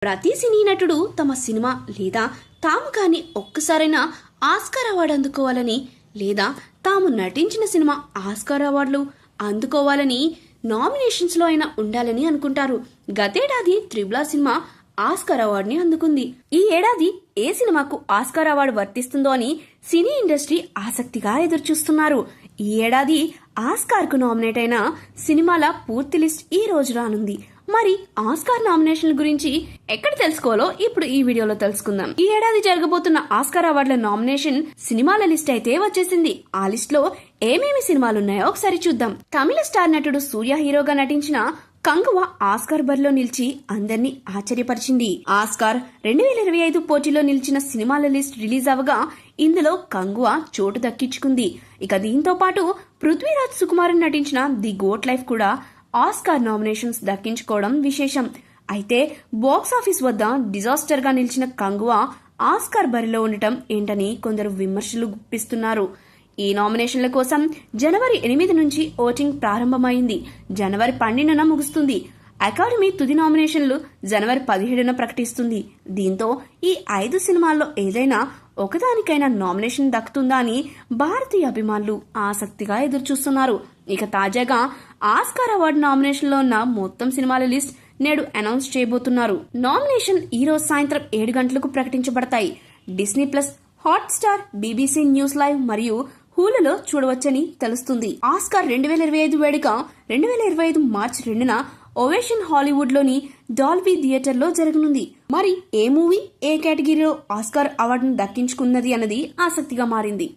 ప్రతి సినీ నటుడు తమ సినిమా లేదా తాము కానీ ఒక్కసారైనా ఆస్కార్ అవార్డు అందుకోవాలని లేదా తాము నటించిన సినిమా ఆస్కార్ అవార్డులు అందుకోవాలని నామినేషన్స్లో అయినా ఉండాలని అనుకుంటారు. గతేడాది త్రిబుల్ ఆర్ సినిమా ఆస్కార్ అవార్డుని అందుకుంది. ఈ ఏడాది ఏ సినిమాకు ఆస్కార్ అవార్డు వర్తిస్తుందో అని సినీ ఇండస్ట్రీ ఆసక్తిగా ఎదురుచూస్తున్నారు. ఈ ఏడాది ఆస్కార్ కు నామినేట్ అయిన సినిమాల పూర్తి లిస్ట్ ఈ రోజు రానుంది. మరి ఆస్కార్ నామినేషన్ల గురించి ఎక్కడ తెలుసుకోవాలో ఇప్పుడు ఈ వీడియోలో తెలుసుకుందాం. ఈ ఏడాది జరగబోతున్న ఆస్కార్ అవార్డుల నామినేషన్ సినిమాల లిస్ట్ అయితే వచ్చేసింది. ఆ లిస్ట్ లో ఏమేమి సినిమాలున్నాయో ఒకసారి చూద్దాం. తమిళ స్టార్ నటుడు సూర్య హీరోగా నటించిన కంగువ ఆస్కార్ బరిలో నిలిచి అందరినీ ఆశ్చర్యపరిచింది. ఆస్కార్ 2025 పోటీలో నిలిచిన సినిమాల లిస్ట్ రిలీజ్ అవగా ఇందులో కంగువ చోటు దక్కించుకుంది. ఇక దీంతో పాటు పృథ్వీరాజ్ సుకుమారన్ నటించిన ది గోట్ లైఫ్ కూడా ఆస్కార్ నామినేషన్స్ దక్కించుకోవడం విశేషం. అయితే బాక్స్ ఆఫీస్ వద్ద డిజాస్టర్ గా నిలిచిన కంగువ ఆస్కార్ బరిలో ఉండటం ఏంటని కొందరు విమర్శలు గుప్పిస్తున్నారు. ఈ నామినేషన్ల కోసం జనవరి 8 నుంచి ఓటింగ్ ప్రారంభమైంది. జనవరి 12న ముగుస్తుంది. అకాడమీ తుది నామినేషన్లు జనవరి 17న ప్రకటిస్తుంది. దీంతో ఈ 5 సినిమాల్లో ఏదైనా ఒకదానికైనా నామినేషన్ దక్కుతుందా అని భారతీయ అభిమానులు ఆసక్తిగా ఎదురుచూస్తున్నారు. ఇక తాజాగా ఆస్కార్ అవార్డు నామినేషన్ లో ఉన్న మొత్తం సినిమాల లిస్ట్ నేడు అనౌన్స్ చేయబోతున్నారు. నామినేషన్ ఈ రోజు సాయంత్రం 7 గంటలకు ప్రకటించబడతాయి. Disney plus, Hotstar, BBC news live మరియు హూలులో చూడవచ్చని తెలుస్తుంది. ఆస్కార్ 2025 వేడుక 2025 మార్చి 2న ఓవేషన్ హాలీవుడ్ లోని డాల్బీ థియేటర్ లో జరగనుంది. మరి ఏ మూవీ ఏ కేటగిరీలో ఆస్కార్ అవార్డును దక్కించుకున్నది అన్నది ఆసక్తిగా మారింది.